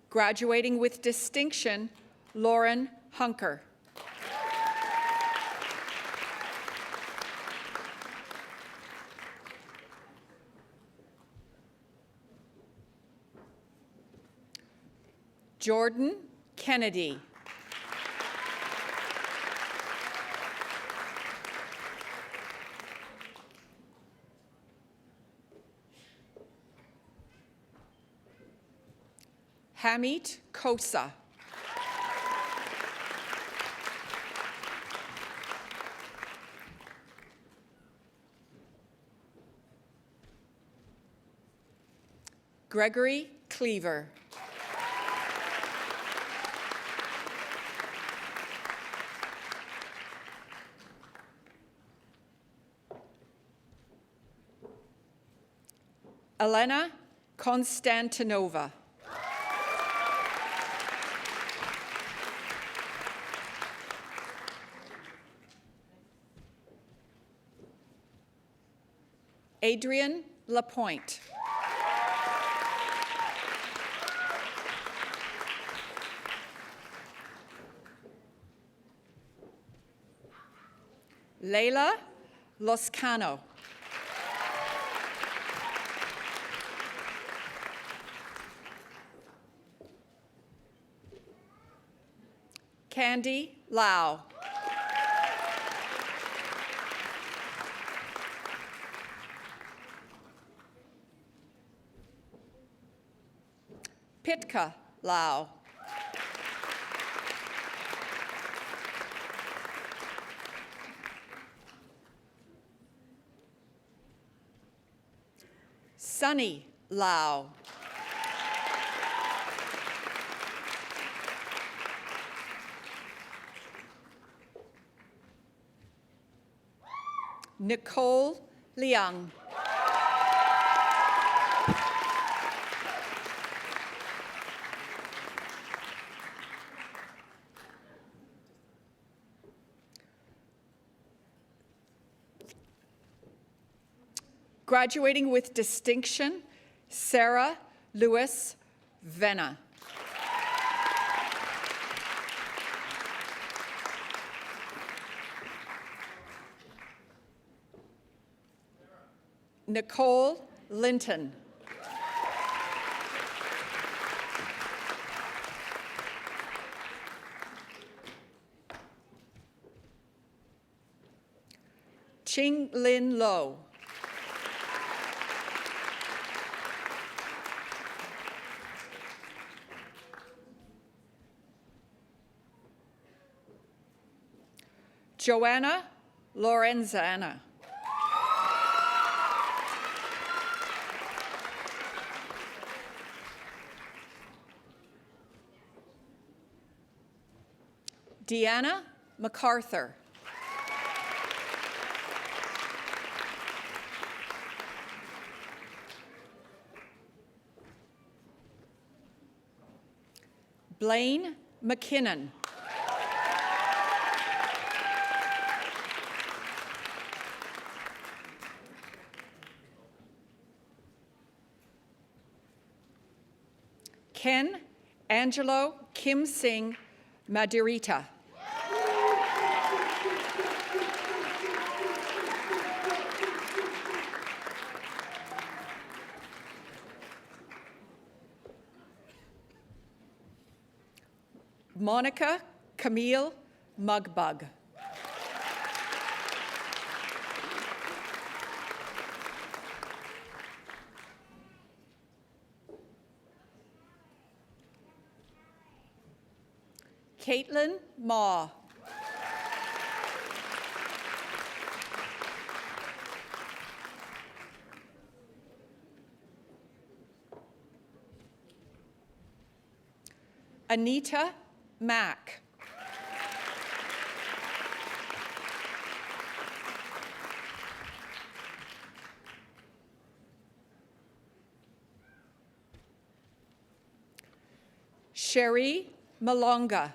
Graduating with distinction, Lauren Hunker. Jordan Kennedy. Hamit Kosa. Gregory Cleaver. Elena Konstantinova. Adrian Lapointe. Leila Loscano. Candy Lau. Pitka Lau. Sunny Lau. Nicole Liang. Graduating with distinction, Sarah Lewis Venna. Nicole Linton. Ching Lin Lo. Joanna Lorenzana. Deanna MacArthur. Blaine McKinnon. Ken Angelo Kim Singh Madirita. Monica Camille Mugbug. Caitlin Ma. Anita Mack. Sherry Malonga.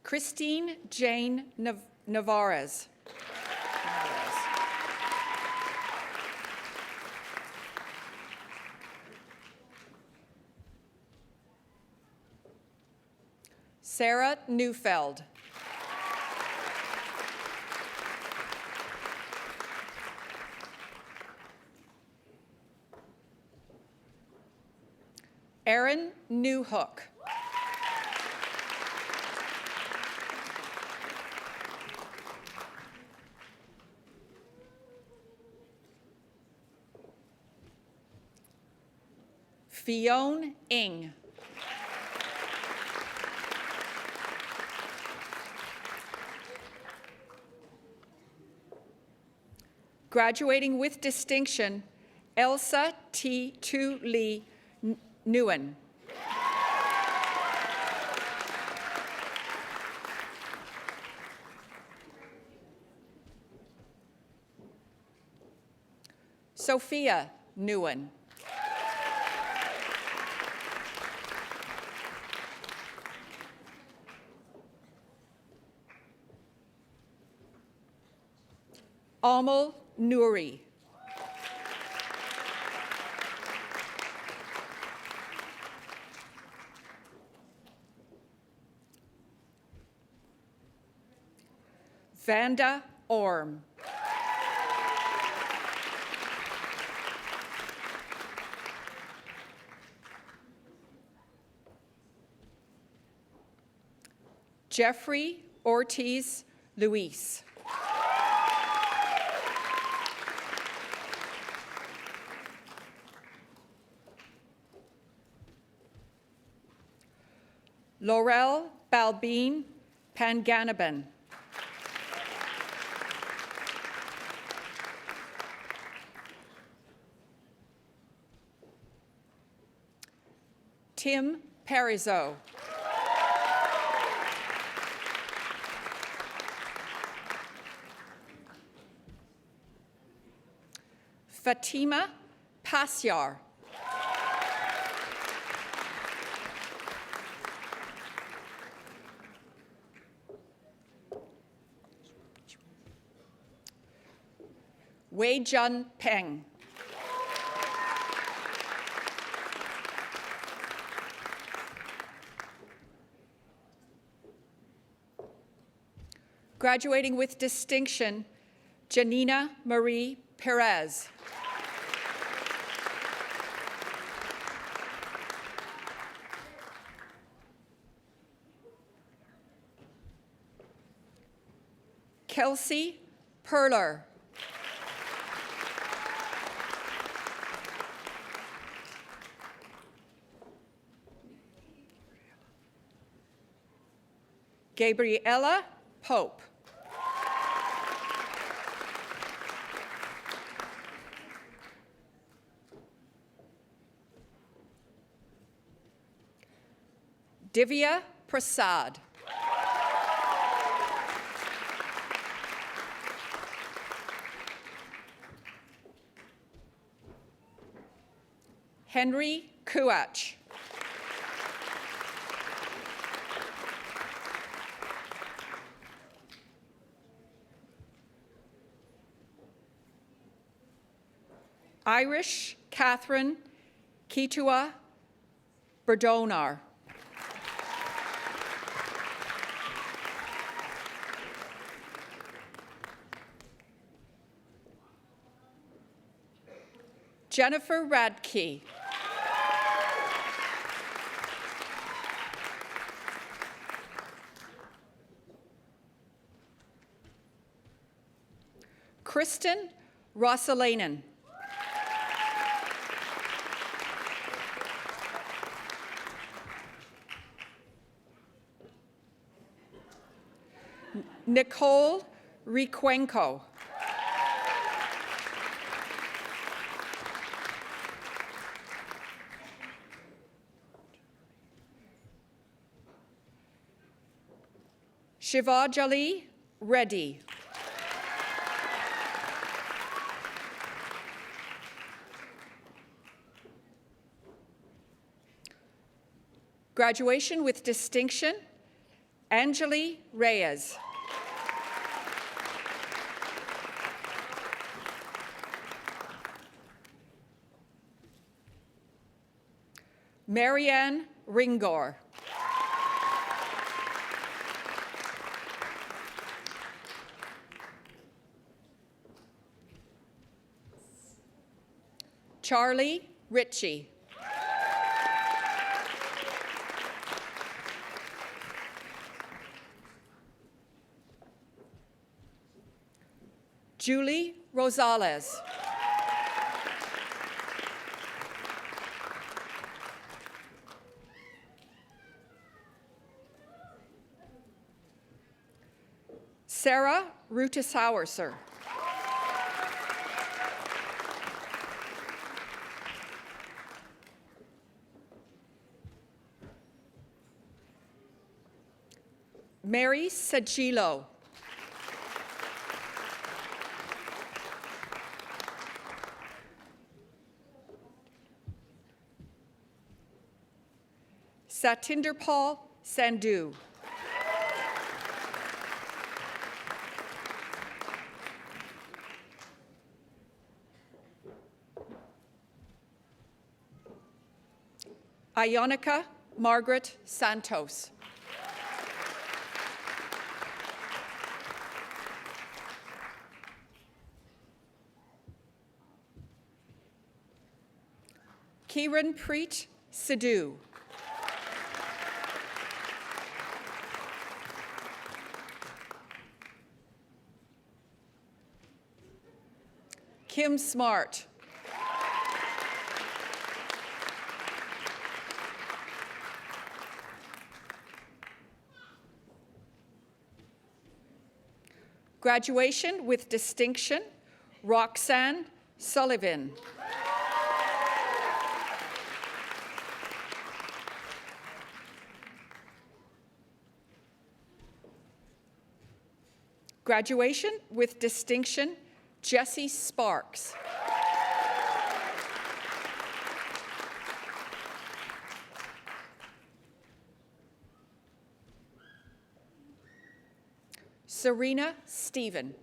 Christine Jane Navarez. Sarah Neufeld. Erin Newhook. Fiona Ing. Graduating with distinction, Elsa T. Tu Lee Nguyen. Sophia Nguyen. Amal Nouri. Vanda Orm. Jeffrey Ortiz Luis. Laurel Balbine Panganaban. Tim Parizeau. Fatima Pasyar. Wei Jun Peng. Graduating with distinction, Janina Marie Perez. Kelsey Perler. Gabriella Pope. Divya Prasad. Henry Kuach. Irish Catherine Kitua Berdonar. Jennifer Radke. Kristen Rossalainen. Nicole Riquenco. Shivajali Reddy. Graduation with distinction, Angeli Reyes. Marianne Ringor. Charlie Ritchie. Julie Rosales. Sarah Rutisauerser. Mary Sagilo. Satinderpal Sandhu. Ionica Margaret Santos. Kiranpreet Sidhu. Kim Smart. Graduation with distinction, Roxanne Sullivan. Graduation with distinction, Jessie Sparks. Serena Stephen.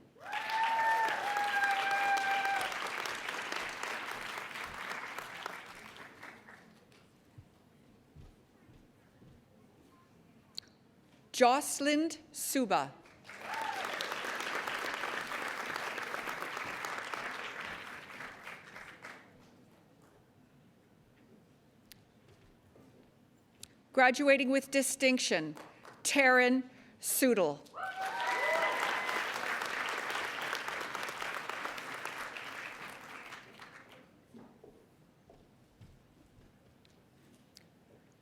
Jocelyn Suba. Graduating with distinction, Taryn Soodle.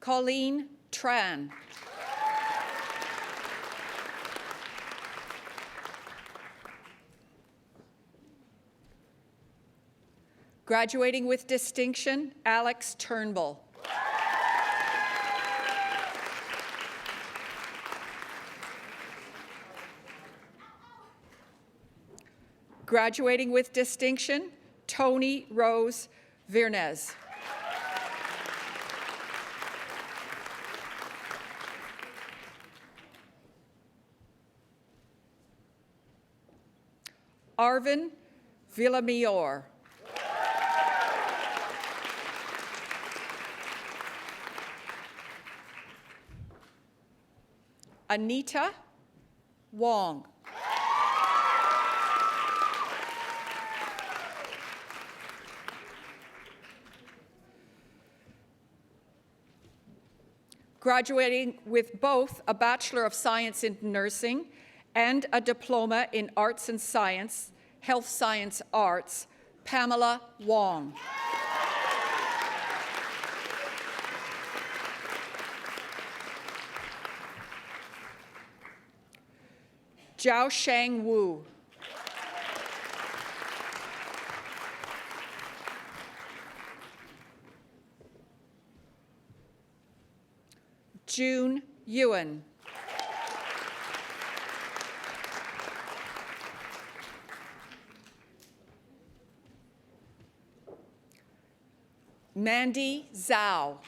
Colleen Tran. Graduating with distinction, Alex Turnbull. Graduating with distinction, Tony Rose Virnez. Arvin Villamior. Anita Wong. Graduating with both a Bachelor of Science in Nursing and a Diploma in Arts and Science, Health Science Arts, Pamela Wong. Jiao Shang Wu. June Ewan. Mandy Zhao.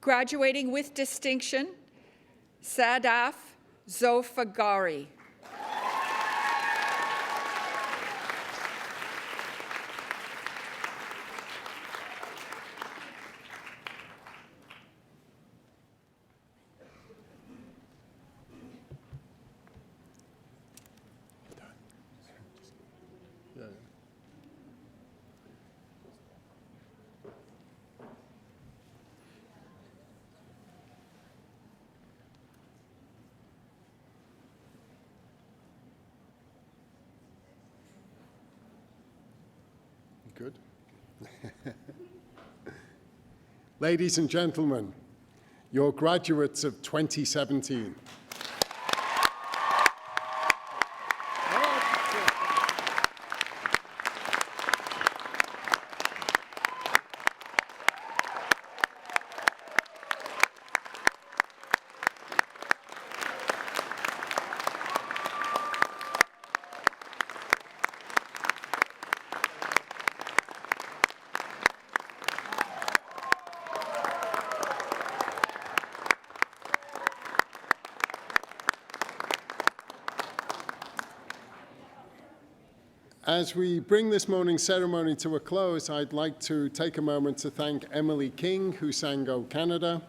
Graduating with distinction, Sadaf Zofagari. Good. Ladies and gentlemen, your graduates of 2017. As we bring this morning's ceremony to a close, I'd like to take a moment to thank Emily King, who sang O Canada,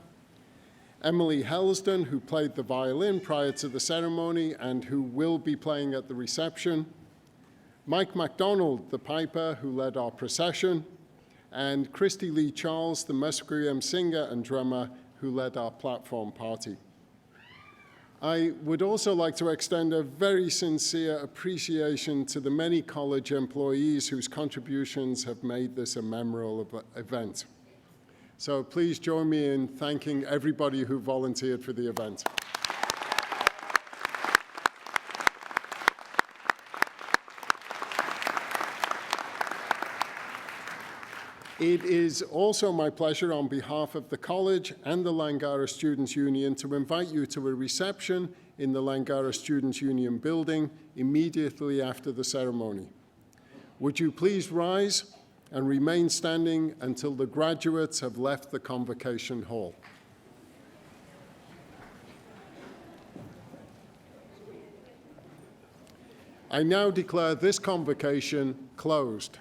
Emily Helsden, who played the violin prior to the ceremony and who will be playing at the reception, Mike MacDonald, the piper, who led our procession, and Christy Lee Charles, the Musqueam singer and drummer, who led our platform party. I would also like to extend a very sincere appreciation to the many college employees whose contributions have made this a memorable event. So please join me in thanking everybody who volunteered for the event. It is also my pleasure on behalf of the college and the Langara Students' Union to invite you to a reception in the Langara Students' Union building immediately after the ceremony. Would you please rise and remain standing until the graduates have left the Convocation Hall. I now declare this convocation closed.